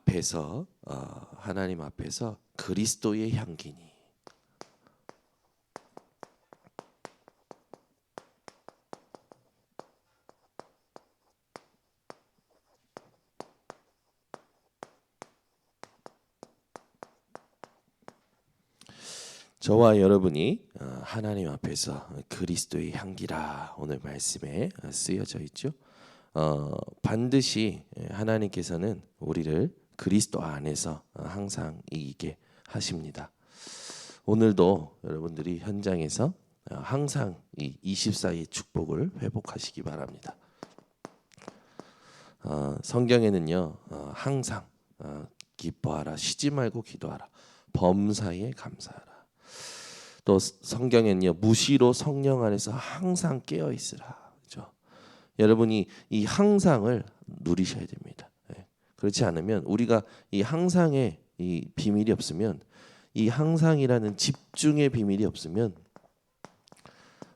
앞에서 하나님 앞에서 그리스도의 향기니. 저와 여러분이 하나님 앞에서 그리스도의 향기라 오늘 말씀에 쓰여져 있죠. 반드시 하나님께서는 우리를 그리스도 안에서 항상 이기게 하십니다. 오늘도 여러분들이 현장에서 항상 이 24의 축복을 회복하시기 바랍니다. 성경에는요, 항상 기뻐하라, 쉬지 말고 기도하라, 범사에 감사하라. 또 성경에는요, 무시로 성령 안에서 항상 깨어 있으라. 그렇죠? 여러분이 이 항상을 누리셔야 됩니다. 그렇지 않으면 우리가 이 항상의 이 비밀이 없으면, 이 항상이라는 집중의 비밀이 없으면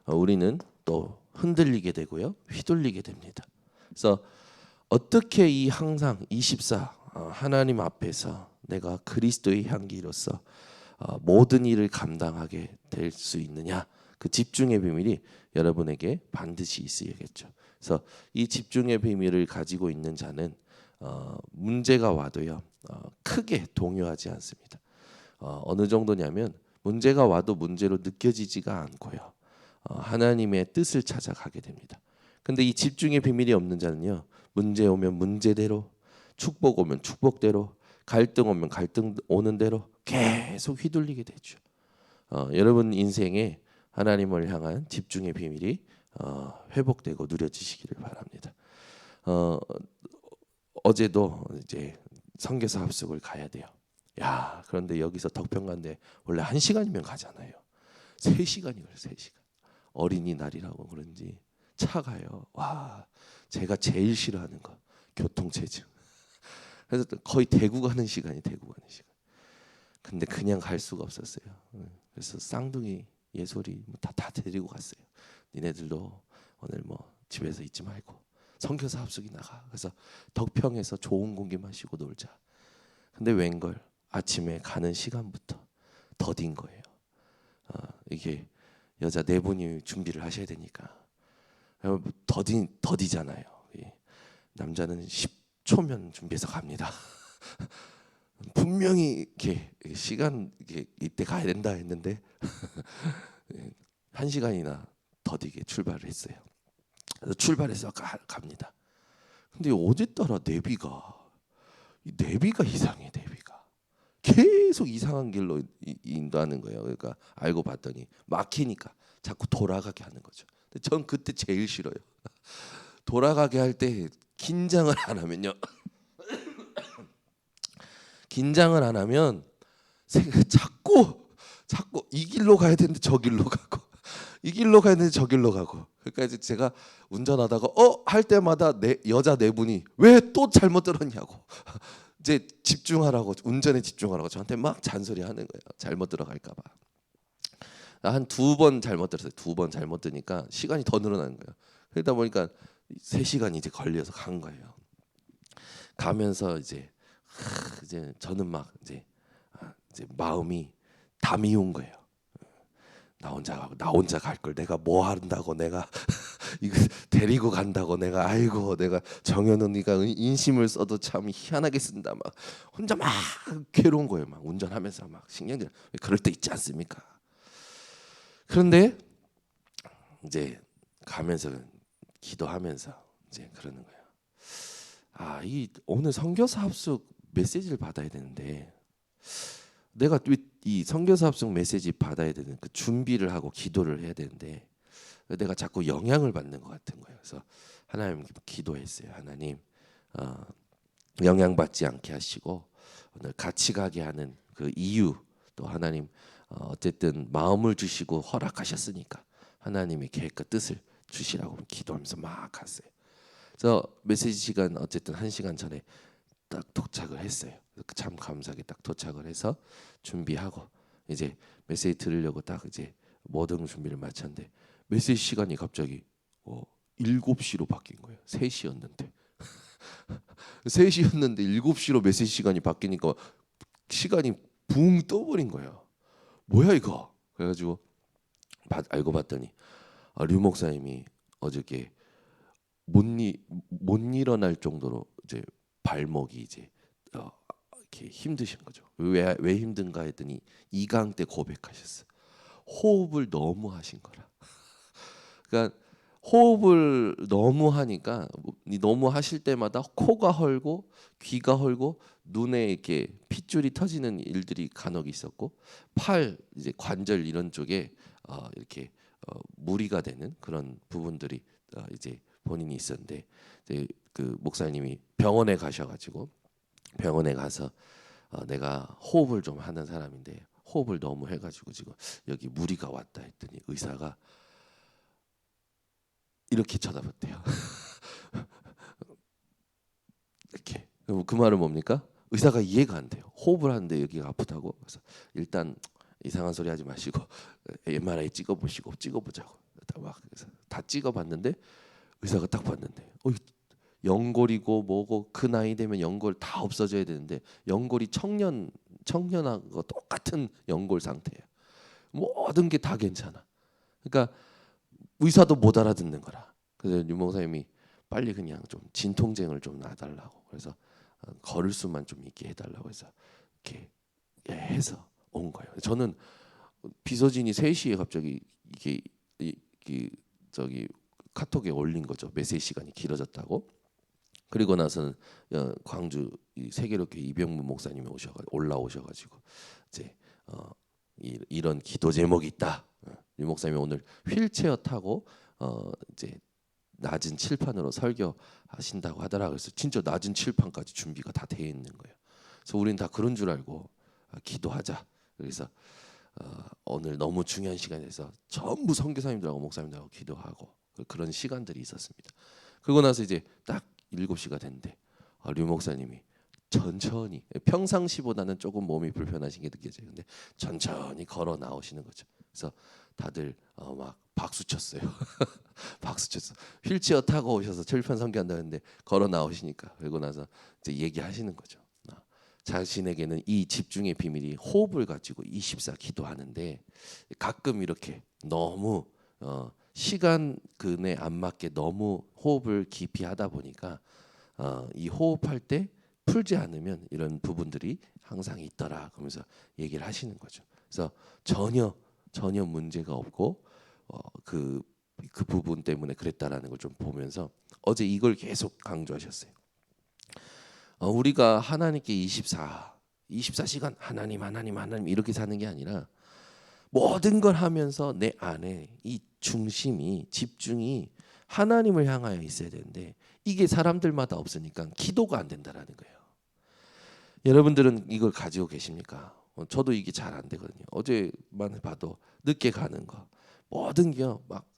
우리는 또 흔들리게 되고요, 휘둘리게 됩니다. 그래서 어떻게 이 항상 24 하나님 앞에서 내가 그리스도의 향기로서 모든 일을 감당하게 될 수 있느냐, 그 집중의 비밀이 여러분에게 반드시 있어야겠죠. 그래서 이 집중의 비밀을 가지고 있는 자는 문제가 와도요 크게 동요하지 않습니다. 어느 정도냐면 문제가 와도 문제로 느껴지지가 않고요 하나님의 뜻을 찾아가게 됩니다. 근데 이 집중의 비밀이 없는 자는요, 문제 오면 문제대로, 축복 오면 축복대로, 갈등 오면 갈등 오는 대로 계속 휘둘리게 되죠. 여러분 인생에 하나님을 향한 집중의 비밀이 회복되고 누려지시기를 바랍니다. 어제도 이제 선교사 합숙을 가야 돼요. 야, 그런데 여기서 덕평간대 원래 1시간이면 가잖아요. 3시간이 걸려요. 3시간. 어린이날이라고 그런지 차가요. 와, 제가 제일 싫어하는 거 교통체증. 그래서 거의 대구 가는 시간이 대구 가는 시간. 근데 그냥 갈 수가 없었어요. 그래서 쌍둥이 예솔이 다 데리고 갔어요. 니네들도 오늘 집에서 있지 말고 선교사 합숙이 나가. 그래서 덕평에서 좋은 공기 마시고 놀자. 근데 웬걸 아침에 가는 시간부터 더딘 거예요. 이게 여자 4분이 준비를 하셔야 되니까 더디잖아요. 남자는 10초면 준비해서 갑니다. 분명히 이렇게 시간 이때 가야 된다 했는데 1시간이나 더디게 출발을 했어요. 그래서 출발해서 갑니다. 근데 어제따라 내비가 이상해. 내비가 계속 이상한 길로 인도하는 거예요. 그러니까 알고 봤더니 막히니까 자꾸 돌아가게 하는 거죠. 근데 전 그때 제일 싫어요. 돌아가게 할 때 긴장을 안 하면요. 긴장을 안 하면 자꾸 이 길로 가야 되는데 저 길로 가고, 이 길로 가야 되는데 저 길로 가고. 그러니까 이제 제가 운전하다가 할 때마다 여자 4분이 왜 또 잘못 들었냐고 이제 집중하라고, 운전에 집중하라고 저한테 막 잔소리하는 거예요. 잘못 들어갈까 봐. 한 2번 잘못 들었어요. 2번 잘못 드니까 시간이 더 늘어나는 거예요. 그러다 보니까 3시간이 이제 걸려서 간 거예요. 가면서 이제 저는 막 이제 마음이 다 미운 거예요. 나 혼자 갈 걸 내가 뭐 한다고, 내가 이거 데리고 간다고, 내가 정현 언니가 인심을 써도 참 희한하게 쓴다, 막 혼자 막 괴로운 거예요. 막 운전하면서 막 신경질. 그럴 때 있지 않습니까? 그런데 이제 가면서 기도하면서 이제 그러는 거예요. 이 오늘 선교사 합숙 메시지를 받아야 되는데, 내가 이 선교사 합숙 메시지 받아야 되는 그 준비를 하고 기도를 해야 되는데 내가 자꾸 영향을 받는 것 같은 거예요. 그래서 하나님 기도했어요. 하나님, 영향받지 않게 하시고 오늘 같이 가게 하는 그 이유, 또 하나님 어쨌든 마음을 주시고 허락하셨으니까 하나님의 계획과 뜻을 주시라고 기도하면서 막 갔어요. 그래서 메시지 시간 어쨌든 1시간 전에 딱 도착을 했어요. 참 감사하게 딱 도착을 해서 준비하고 이제 메시지 들으려고 딱 이제 모든 준비를 마쳤는데 메시지 시간이 갑자기 7시로 바뀐 거예요. 3시였는데 3시였는데 7시로 메시지 시간이 바뀌니까 시간이 붕 떠버린 거예요. 뭐야 이거? 그래가지고 알고 봤더니 류 목사님이 어저께 못 일어날 정도로 이제 발목이 이제 이렇게 힘드신 거죠. 왜 힘든가 했더니 이강 때 고백하셨어. 호흡을 너무 하신 거라. 그러니까 호흡을 너무 하니까 너무 하실 때마다 코가 헐고 귀가 헐고 눈에 이렇게 핏줄이 터지는 일들이 간혹 있었고 팔 이제 관절 이런 쪽에 이렇게 무리가 되는 그런 부분들이 이제 본인이 있었는데 이제 그 목사님이 병원에 가셔가지고 병원에 가서 내가 호흡을 좀 하는 사람인데 호흡을 너무 해가지고 지금 여기 무리가 왔다 했더니 의사가 이렇게 쳐다봤대요. 이렇게. 그 말은 뭡니까? 의사가 이해가 안 돼요. 호흡을 하는데 여기가 아프다고. 그래서 일단 이상한 소리 하지 마시고 MRI 찍어보자고. 다 찍어봤는데 의사가 딱 봤는데 연골이고 뭐고 그 나이 되면 연골 다 없어져야 되는데 연골이 청년하고 똑같은 연골 상태예요. 모든 게 다 괜찮아. 그러니까 의사도 못 알아듣는 거라. 그래서 류 목사님이 빨리 그냥 좀 진통제를 좀 놔달라고. 그래서 걸을 수만 좀 있게 해달라고 해서 이렇게 해서 온 거예요. 저는 비서진이 3시에 갑자기 이게 저기 카톡에 올린 거죠. 메시지 시간이 길어졌다고. 그리고 나서는 광주 세계로교회 이병문 목사님이 올라오셔가지고 이제 이런 기도 제목이 있다. 이 목사님이 오늘 휠체어 타고 이제 낮은 칠판으로 설교하신다고 하더라. 그래서 진짜 낮은 칠판까지 준비가 다 돼 있는 거예요. 그래서 우리는 다 그런 줄 알고 기도하자. 그래서 오늘 너무 중요한 시간에서 전부 선교사님들하고 목사님들하고 기도하고 그런 시간들이 있었습니다. 그러고 나서 이제 딱 7시가 됐는데 류 목사님이 천천히 평상시보다는 조금 몸이 불편하신 게 느껴져요. 근데 천천히 걸어 나오시는 거죠. 그래서 다들 막 박수 쳤어요. 박수 쳤어. 휠체어 타고 오셔서 철판 선교한다는데 걸어 나오시니까 그러고 나서 이제 얘기하시는 거죠. 자신에게는 이 집중의 비밀이 호흡을 가지고 24 기도하는데 가끔 이렇게 너무 시간 근에 안 맞게 너무 호흡을 깊이 하다 보니까 이 호흡할 때 풀지 않으면 이런 부분들이 항상 있더라. 그러면서 얘기를 하시는 거죠. 그래서 전혀 문제가 없고 그 부분 때문에 그랬다라는 걸 좀 보면서 어제 이걸 계속 강조하셨어요. 우리가 하나님께 24시간 하나님 이렇게 사는 게 아니라 모든 걸 하면서 내 안에 이 중심이 집중이 하나님을 향하여 있어야 되는데 이게 사람들마다 없으니까 기도가 안 된다라는 거예요. 여러분들은 이걸 가지고 계십니까? 저도 이게 잘 안 되거든요. 어제만 봐도 늦게 가는 거 모든 게 막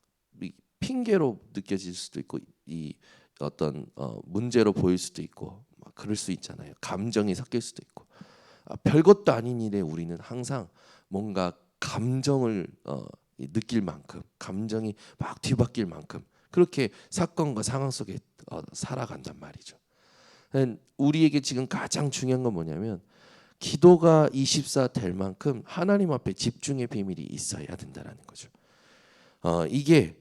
핑계로 느껴질 수도 있고 이 어떤 문제로 보일 수도 있고 막 그럴 수 있잖아요. 감정이 섞일 수도 있고 별것도 아닌 일에 우리는 항상 뭔가 감정을 느낄 만큼 감정이 막 뒤바뀔 만큼 그렇게 사건과 상황 속에 살아간단 말이죠. 우리에게 지금 가장 중요한 건 뭐냐면 기도가 24 될 만큼 하나님 앞에 집중의 비밀이 있어야 된다라는 거죠. 이게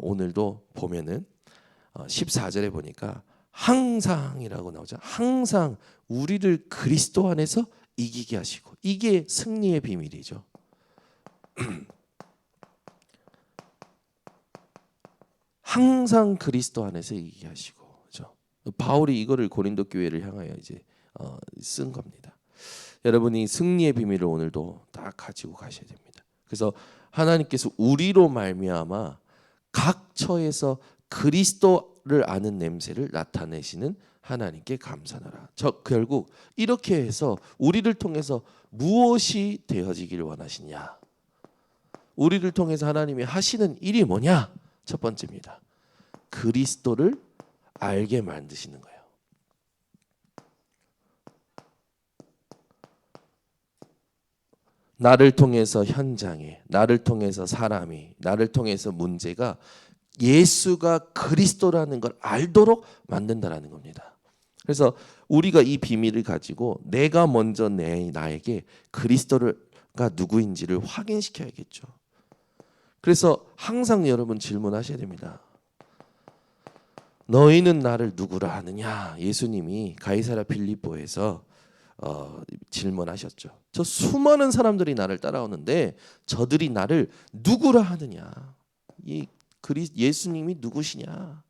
오늘도 보면은 14절에 보니까 항상이라고 나오죠. 항상 우리를 그리스도 안에서 이기게 하시고 이게 승리의 비밀이죠. 항상 그리스도 안에서 이기게 하시고 그렇죠? 바울이 이거를 고린도 교회를 향하여 이제 쓴 겁니다. 여러분이 승리의 비밀을 오늘도 다 가지고 가셔야 됩니다. 그래서 하나님께서 우리로 말미암아 각 처에서 그리스도를 아는 냄새를 나타내시는 하나님께 감사하라. 결국 이렇게 해서 우리를 통해서 무엇이 되어지기를 원하시냐? 우리를 통해서 하나님이 하시는 일이 뭐냐? 첫 번째입니다. 그리스도를 알게 만드시는 거예요. 나를 통해서 현장에, 나를 통해서 사람이, 나를 통해서 문제가 예수가 그리스도라는 걸 알도록 만든다라는 겁니다. 그래서 우리가 이 비밀을 가지고 내가 먼저 나에게 그리스도가 누구인지를 확인시켜야겠죠. 그래서 항상 여러분 질문하셔야 됩니다. 너희는 나를 누구라 하느냐? 예수님이 가이사랴 빌립보에서 질문하셨죠. 저 수많은 사람들이 나를 따라오는데 저들이 나를 누구라 하느냐? 예수님이 누구시냐?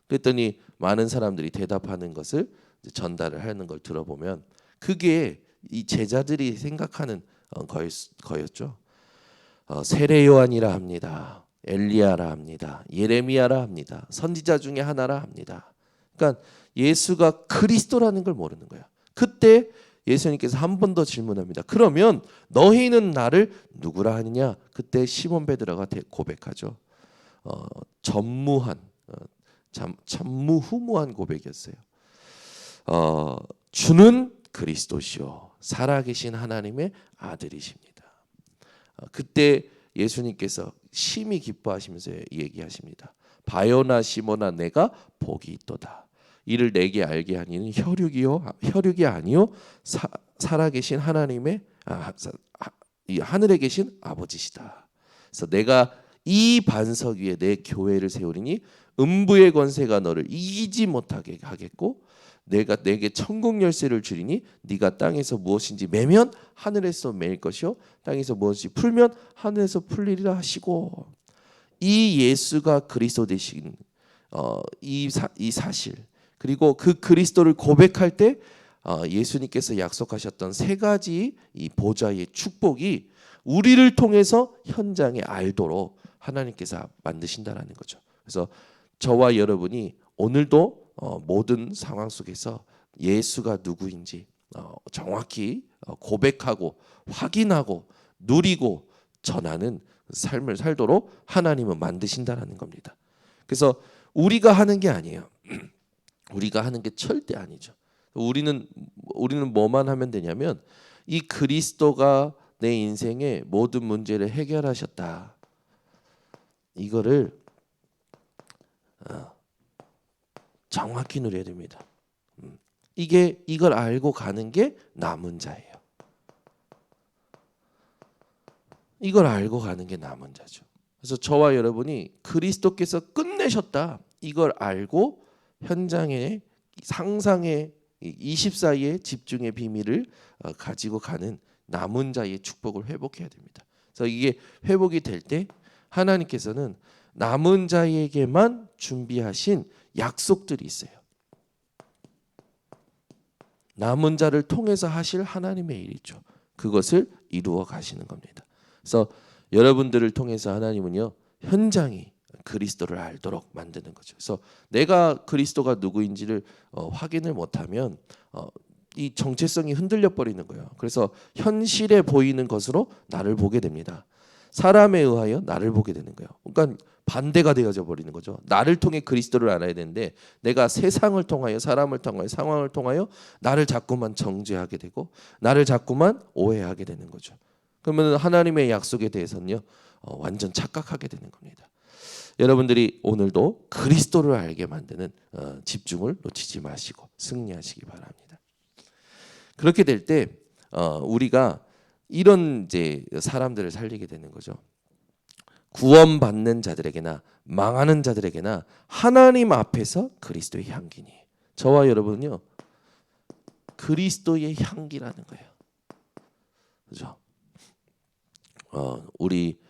그랬더니 많은 사람들이 대답하는 것을 전달을 하는 걸 들어보면 그게 이 제자들이 생각하는 거였죠. 세례 요한이라 합니다. 엘리야라 합니다. 예레미야라 합니다. 선지자 중에 하나라 합니다. 그러니까 예수가 그리스도라는 걸 모르는 거야. 그때 예수님께서 한 번 더 질문합니다. 그러면 너희는 나를 누구라 하느냐? 그때 시몬 베드로가 고백하죠. 전무후무한 고백이었어요. 주는 그리스도시요 살아계신 하나님의 아들이십니다. 그때 예수님께서 심히 기뻐하시면서 얘기하십니다. 바요나 시몬아 내가 복이 있도다. 이를 내게 알게 하니는 혈육이 아니요 살아계신 하나님의 하늘에 계신 아버지시다. 그래서 내가 이 반석 위에 내 교회를 세우리니 음부의 권세가 너를 이기지 못하게 하겠고 내가 내게 천국 열쇠를 주리니 네가 땅에서 무엇인지 매면 하늘에서 매일 것이요 땅에서 무엇이 풀면 하늘에서 풀리리라 하시고 이 예수가 그리스도 되신 이 사실 그리고 그 그리스도를 고백할 때 예수님께서 약속하셨던 세 가지 이 보좌의 축복이 우리를 통해서 현장에 알도록 하나님께서 만드신다라는 거죠. 그래서 저와 여러분이 오늘도 모든 상황 속에서 예수가 누구인지 정확히 고백하고 확인하고 누리고 전하는 삶을 살도록 하나님은 만드신다라는 겁니다. 그래서 우리가 하는 게 아니에요. 우리가 하는 게 절대 아니죠. 우리는 뭐만 하면 되냐면 이 그리스도가 내 인생의 모든 문제를 해결하셨다. 이거를 정확히 누려야 됩니다. 이걸 알고 가는 게 남은 자예요. 이걸 알고 가는 게 남은 자죠. 그래서 저와 여러분이 그리스도께서 끝내셨다. 이걸 알고 현장의 상상의 24의 집중의 비밀을 가지고 가는 남은 자의 축복을 회복해야 됩니다. 그래서 이게 회복이 될 때 하나님께서는 남은 자에게만 준비하신 약속들이 있어요. 남은 자를 통해서 하실 하나님의 일이죠. 그것을 이루어 가시는 겁니다. 그래서 여러분들을 통해서 하나님은요 현장이 그리스도를 알도록 만드는 거죠. 그래서 내가 그리스도가 누구인지를 확인을 못하면 이 정체성이 흔들려 버리는 거예요. 그래서 현실에 보이는 것으로 나를 보게 됩니다. 사람에 의하여 나를 보게 되는 거예요. 그러니까 반대가 되어져 버리는 거죠. 나를 통해 그리스도를 알아야 되는데 내가 세상을 통하여 사람을 통하여 상황을 통하여 나를 자꾸만 정죄하게 되고 나를 자꾸만 오해하게 되는 거죠. 그러면 하나님의 약속에 대해서는요 완전 착각하게 되는 겁니다. 여러분들이 오늘도 그리스도를 알게 만드는 집중을 놓치지 마시고 승리하시기 바랍니다. 그렇게 될 때 우리가 이런 이제 사람들을 살리게 되는 거죠. 구원받는 자들에게나 망하는 자들에게나 하나님 앞에서 그리스도의 향기니 저와 여러분은요 그리스도의 향기라는 거예요. 그렇죠? 우리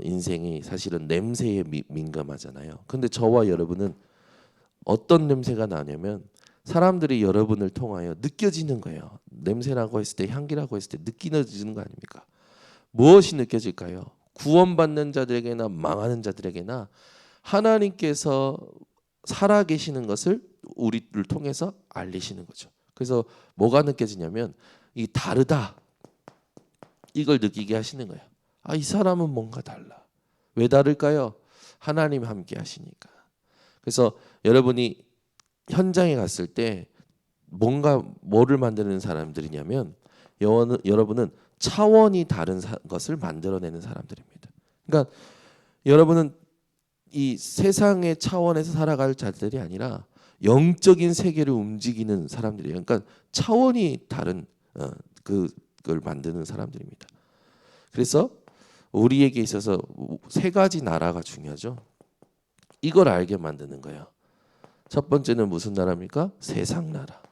인생이 사실은 냄새에 민감하잖아요. 근데 저와 여러분은 어떤 냄새가 나냐면 사람들이 여러분을 통하여 느껴지는 거예요. 냄새라고 했을 때 향기라고 했을 때 느껴지는 거 아닙니까? 무엇이 느껴질까요? 구원받는 자들에게나 망하는 자들에게나 하나님께서 살아계시는 것을 우리를 통해서 알리시는 거죠. 그래서 뭐가 느껴지냐면 이 다르다 이걸 느끼게 하시는 거예요. 이 사람은 뭔가 달라. 왜 다를까요? 하나님 함께 하시니까. 그래서 여러분이 현장에 갔을 때 뭔가 뭐를 만드는 사람들이냐면 여러분은 차원이 다른 것을 만들어내는 사람들입니다. 그러니까 여러분은 이 세상의 차원에서 살아갈 자들이 아니라 영적인 세계를 움직이는 사람들이에요. 그러니까 차원이 다른 그걸 만드는 사람들입니다. 그래서 우리에게 있어서 세 가지 나라가 중요하죠. 이걸 알게 만드는 거예요. 첫 번째는 무슨 나라입니까? 세상 나라.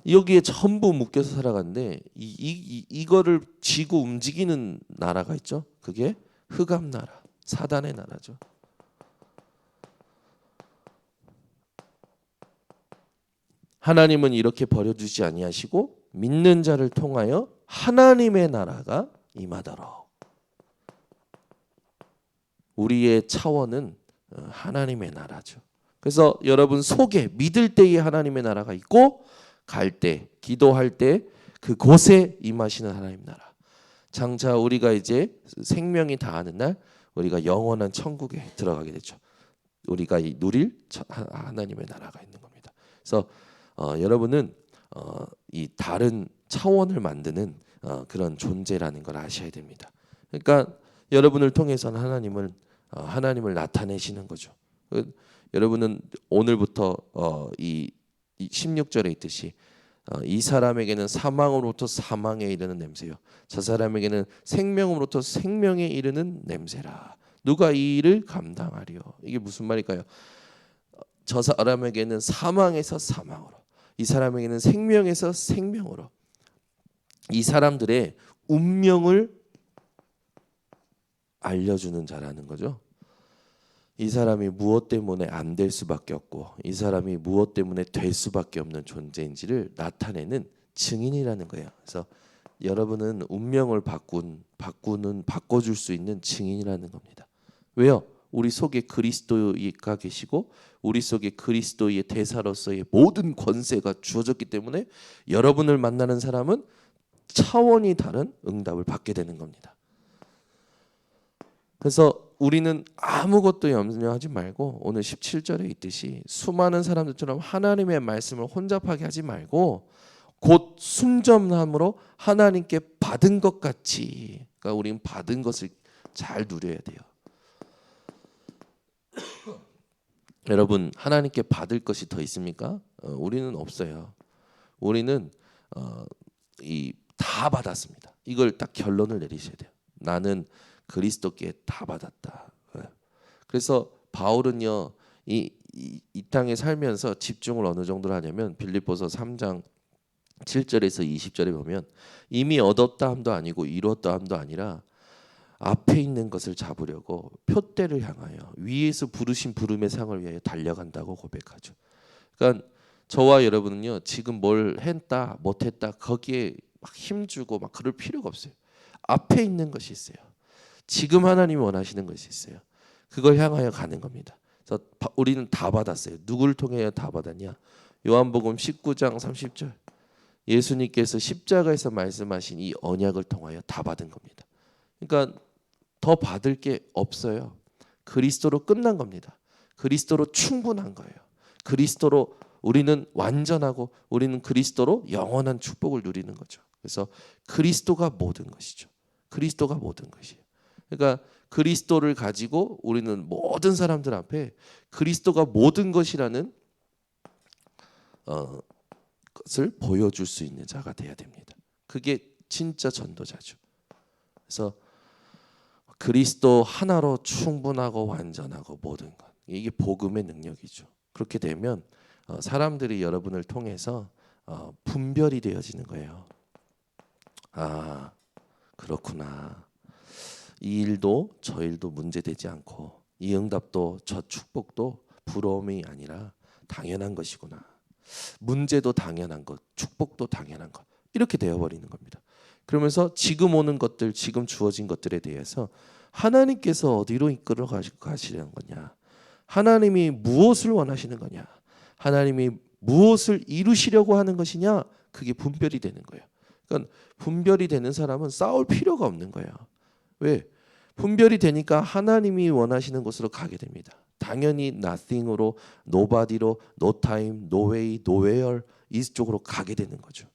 여기에 전부 묶여서 살아가는데 이거를 쥐고 움직이는 나라가 있죠. 그게 흑암 나라, 사단의 나라죠. 하나님은 이렇게 버려두지 아니하시고 믿는 자를 통하여 하나님의 나라가 임하도록. 우리의 차원은 하나님의 나라죠. 그래서 여러분 속에 믿을 때에 하나님의 나라가 있고 갈 때, 기도할 때 그곳에 임하시는 하나님 나라. 장차 우리가 이제 생명이 다하는 날 우리가 영원한 천국에 들어가게 되죠. 우리가 누릴 하나님의 나라가 있는 겁니다. 그래서 여러분은 이 다른 차원을 만드는 그런 존재라는 걸 아셔야 됩니다. 그러니까 여러분을 통해서는 하나님을 나타내시는 거죠. 여러분은 오늘부터 이 16절에 있듯이 이 사람에게는 사망으로부터 사망에 이르는 냄새요, 저 사람에게는 생명으로부터 생명에 이르는 냄새라. 누가 이 일을 감당하리요? 이게 무슨 말일까요? 저 사람에게는 사망에서 사망으로, 이 사람에게는 생명에서 생명으로, 이 사람들의 운명을 알려주는 자라는 거죠. 이 사람이 무엇 때문에 안 될 수밖에 없고 이 사람이 무엇 때문에 될 수밖에 없는 존재인지를 나타내는 증인이라는 거예요. 그래서 여러분은 운명을 바꿔줄 수 있는 증인이라는 겁니다. 왜요? 우리 속에 그리스도가 계시고 우리 속에 그리스도의 대사로서의 모든 권세가 주어졌기 때문에 여러분을 만나는 사람은 차원이 다른 응답을 받게 되는 겁니다. 그래서 우리는 아무것도 염려하지 말고 오늘 17절에 있듯이 수많은 사람들처럼 하나님의 말씀을 혼잡하게 하지 말고 곧 순전함으로 하나님께 받은 것 같이, 그러니까 우리는 받은 것을 잘 누려야 돼요. 여러분, 하나님께 받을 것이 더 있습니까? 우리는 없어요. 우리는 다 받았습니다. 이걸 딱 결론을 내리셔야 돼요. 나는 그리스도께 다 받았다. 그래서 바울은요, 이 땅에 살면서 집중을 어느 정도로 하냐면 빌립보서 3장 7절에서 20절에 보면 이미 얻었다 함도 아니고 이뤘다 함도 아니라 앞에 있는 것을 잡으려고 표대를 향하여 위에서 부르신 부름의 상을 위하여 달려간다고 고백하죠. 그러니까 저와 여러분은요, 지금 뭘 했다 못했다 거기에 막 힘주고 막 그럴 필요가 없어요. 앞에 있는 것이 있어요. 지금 하나님이 원하시는 것이 있어요. 그걸 향하여 가는 겁니다. 그래서 우리는 다 받았어요. 누구를 통해 다 받았냐? 요한복음 19장 30절. 예수님께서 십자가에서 말씀하신 이 언약을 통하여 다 받은 겁니다. 그러니까 더 받을 게 없어요. 그리스도로 끝난 겁니다. 그리스도로 충분한 거예요. 그리스도로 우리는 완전하고 우리는 그리스도로 영원한 축복을 누리는 거죠. 그래서 그리스도가 모든 것이죠. 그리스도가 모든 것이에요. 그러니까 그리스도를 가지고 우리는 모든 사람들 앞에 그리스도가 모든 것이라는 것을 보여줄 수 있는 자가 돼야 됩니다. 그게 진짜 전도자죠. 그래서 그리스도 하나로 충분하고 완전하고 모든 것, 이게 복음의 능력이죠. 그렇게 되면 사람들이 여러분을 통해서 분별이 되어지는 거예요. 아, 그렇구나. 이 일도 저 일도 문제되지 않고 이 응답도 저 축복도 부러움이 아니라 당연한 것이구나. 문제도 당연한 것, 축복도 당연한 것, 이렇게 되어버리는 겁니다. 그러면서 지금 오는 것들, 지금 주어진 것들에 대해서 하나님께서 어디로 이끌어 가시려는 거냐, 하나님이 무엇을 원하시는 거냐, 하나님이 무엇을 이루시려고 하는 것이냐, 그게 분별이 되는 거예요. 그러니까 분별이 되는 사람은 싸울 필요가 없는 거예요. 왜? 분별이 되니까 하나님이 원하시는 곳으로 가게 됩니다. 당연히 nothing으로, nobody로, no time, no way, nowhere 이쪽으로 가게 되는 거죠.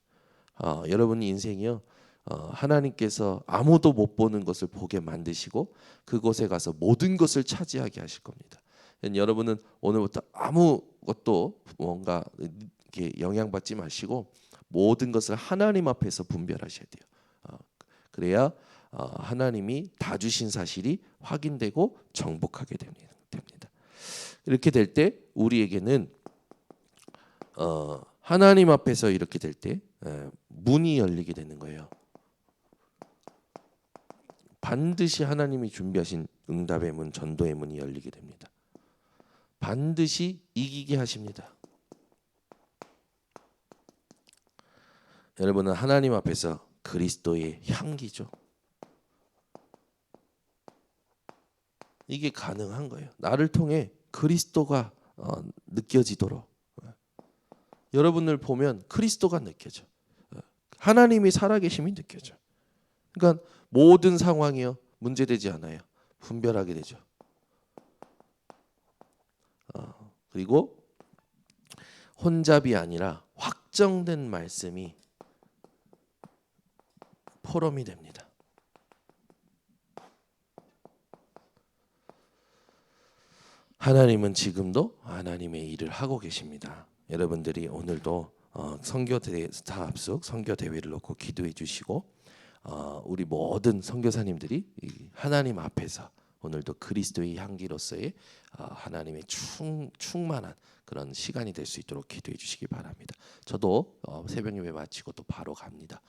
여러분 인생이요, 하나님께서 아무도 못 보는 것을 보게 만드시고 그곳에 가서 모든 것을 차지하게 하실 겁니다. 여러분은 오늘부터 아무것도 뭔가 이렇게 영향받지 마시고 모든 것을 하나님 앞에서 분별하셔야 돼요. 그래야 하나님이 다 주신 사실이 확인되고 정복하게 됩니다. 이렇게 될 때 우리에게는 하나님 앞에서 이렇게 될 때 문이 열리게 되는 거예요. 반드시 하나님이 준비하신 응답의 문, 전도의 문이 열리게 됩니다. 반드시 이기게 하십니다. 여러분은 하나님 앞에서 그리스도의 향기죠. 이게 가능한 거예요. 나를 통해 그리스도가 느껴지도록. 여러분을 보면 그리스도가 느껴져. 하나님이 살아계심이 느껴져. 그러니까 모든 상황이요 문제되지 않아요. 분별하게 되죠. 그리고 혼잡이 아니라 확정된 말씀이 포럼이 됩니다. 하나님은 지금도 하나님의 일을 하고 계십니다. 여러분들이 오늘도 선교대 스타합숙 선교대회를 놓고 기도해 주시고 우리 모든 선교사님들이 하나님 앞에서 오늘도 그리스도의 향기로서의 하나님의 충만한 그런 시간이 될 수 있도록 기도해 주시기 바랍니다. 저도 새벽 예배 마치고 또 바로 갑니다.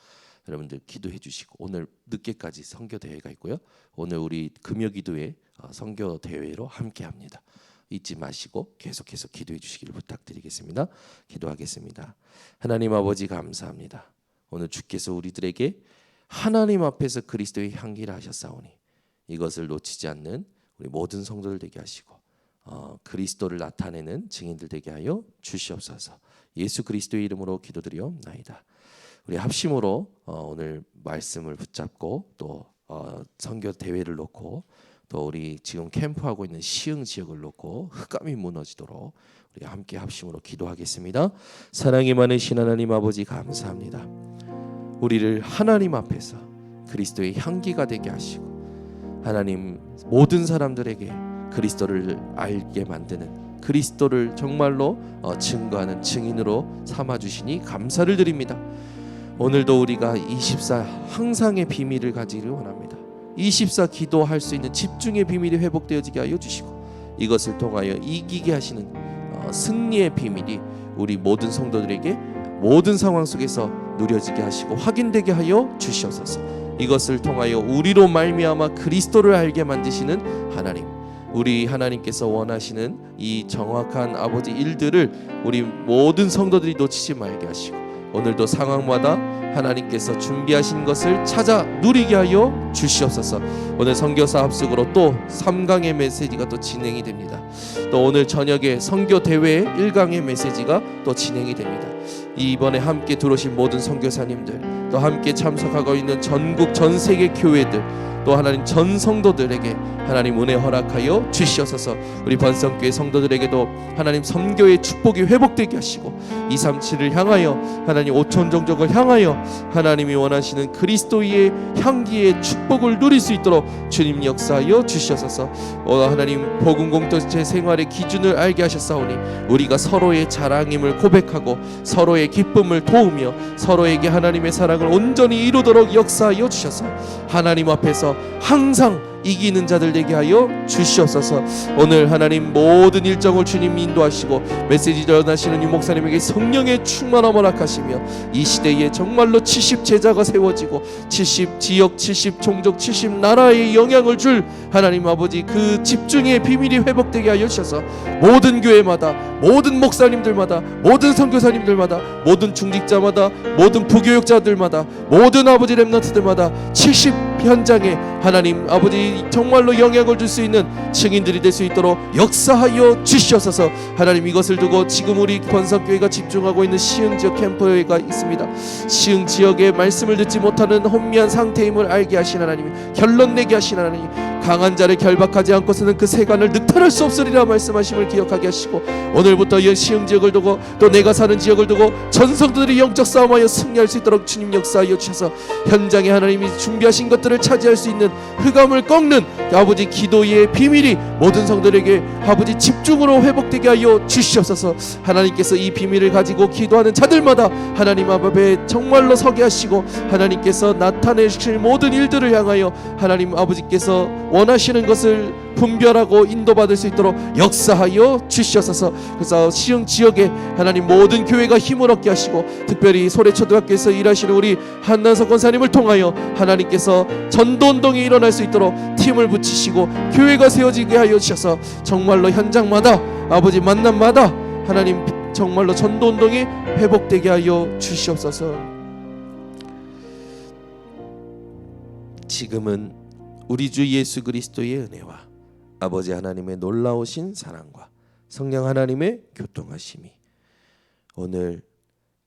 여러분들 기도해 주시고 오늘 늦게까지 선교 대회가 있고요. 오늘 우리 금요 기도회 선교 대회로 함께합니다. 잊지 마시고 계속해서 기도해 주시기를 부탁드리겠습니다. 기도하겠습니다. 하나님 아버지 감사합니다. 오늘 주께서 우리들에게 하나님 앞에서 그리스도의 향기를 하셨사오니 이것을 놓치지 않는 우리 모든 성도들 되게 하시고 그리스도를 나타내는 증인들 되게 하여 주시옵소서. 예수 그리스도의 이름으로 기도드리옵나이다. 우리 합심으로 오늘 말씀을 붙잡고 또 선교 대회를 놓고 또 우리 지금 캠프하고 있는 시흥 지역을 놓고 흑암이 무너지도록 우리 함께 합심으로 기도하겠습니다. 사랑이 많으신 하나님 아버지 감사합니다. 우리를 하나님 앞에서 그리스도의 향기가 되게 하시고 하나님 모든 사람들에게 그리스도를 알게 만드는 그리스도를 정말로 증거하는 증인으로 삼아주시니 감사를 드립니다. 오늘도 우리가 24 항상의 비밀을 가지기를 원합니다. 24 기도할 수 있는 집중의 비밀이 회복되어지게 하여 주시고 이것을 통하여 이기게 하시는 승리의 비밀이 우리 모든 성도들에게 모든 상황 속에서 누려지게 하시고 확인되게 하여 주시옵소서. 이것을 통하여 우리로 말미암아 그리스도를 알게 만드시는 하나님, 우리 하나님께서 원하시는 이 정확한 아버지 일들을 우리 모든 성도들이 놓치지 말게 하시고 오늘도 상황마다 하나님께서 준비하신 것을 찾아 누리게 하여 주시옵소서. 오늘 선교사 합숙으로 또 3강의 메시지가 또 진행이 됩니다. 또 오늘 저녁에 선교 대회 1강의 메시지가 또 진행이 됩니다. 이번에 함께 들어오신 모든 선교사님들 또 함께 참석하고 있는 전국 전 세계 교회들 또 하나님 전 성도들에게 하나님 은혜 허락하여 주시옵소서. 우리 번성교회 성도들에게도 하나님 선교의 축복이 회복되게 하시고 237을 향하여 하나님 5천 종족을 향하여 하나님이 원하시는 그리스도의 향기의 축복을 누릴 수 있도록 주님 역사하여 주시옵소서. 하나님 복음 공동체 생활의 기준을 알게 하셨사오니 우리가 서로의 자랑임을 고백하고 서로의 기쁨을 도우며 서로에게 하나님의 사랑을 온전히 이루도록 역사하여 주셔서 하나님 앞에서 항상 이기는 자들 되게 하여 주시옵소서. 오늘 하나님 모든 일정을 주님 인도하시고 메시지 전하시는 유 목사님에게 성령의 충만함을 허락하시며 이 시대에 정말로 70 제자가 세워지고 70 지역 70 종족 70 나라에 영향을 줄 하나님 아버지 그 집중의 비밀이 회복되게 하여 주셔서 모든 교회마다 모든 목사님들마다 모든 선교사님들마다 모든 중직자마다 모든 부교육자들마다 모든 아버지 렘넌트들마다 70 현장에 하나님 아버지 정말로 영향을 줄 수 있는 증인들이 될 수 있도록 역사하여 주시옵소서. 하나님 이것을 두고 지금 우리 권석교회가 집중하고 있는 시흥 지역 캠프가 있습니다. 시흥 지역의 말씀을 듣지 못하는 혼미한 상태임을 알게 하신 하나님, 결론 내게 하신 하나님, 강한 자를 결박하지 않고서는 그 세간을 늑탈할 수 없으리라 말씀하심을 기억하게 하시고, 오늘부터 이 시흥 지역을 두고 또 내가 사는 지역을 두고 전성들이 영적 싸움하여 승리할 수 있도록 주님 역사하여 주셔서 현장에 하나님이 준비하신 것들을 차지할 수 있는 흑암을 꺾는 아버지 기도의 비밀이 모든 성도들에게 아버지 집중으로 회복되게 하여 주시옵소서. 하나님께서 이 비밀을 가지고 기도하는 자들마다 하나님 앞에 정말로 서게 하시고, 하나님께서 나타내실 모든 일들을 향하여 하나님 아버지께서 원하시는 것을 분별하고 인도받을 수 있도록 역사하여 주시옵소서. 그래서 시흥 지역에 하나님 모든 교회가 힘을 얻게 하시고, 특별히 소래초등학교에서 일하시는 우리 한난석 권사님을 통하여 하나님께서 전도운동이 일어날 수 있도록 팀을 붙이시고 교회가 세워지게 하여 주셔서 정말로 현장마다 아버지 만남마다 하나님 정말로 전도운동이 회복되게 하여 주시옵소서. 지금은 우리 주 예수 그리스도의 은혜와 아버지 하나님의 놀라우신 사랑과 성령 하나님의 교통하심이 오늘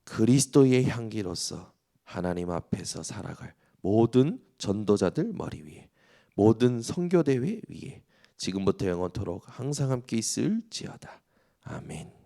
그리스도의 향기로서 하나님 앞에서 살아갈 모든 전도자들 머리 위에, 모든 선교대회 위에 지금부터 영원토록 항상 함께 있을지어다. 아멘.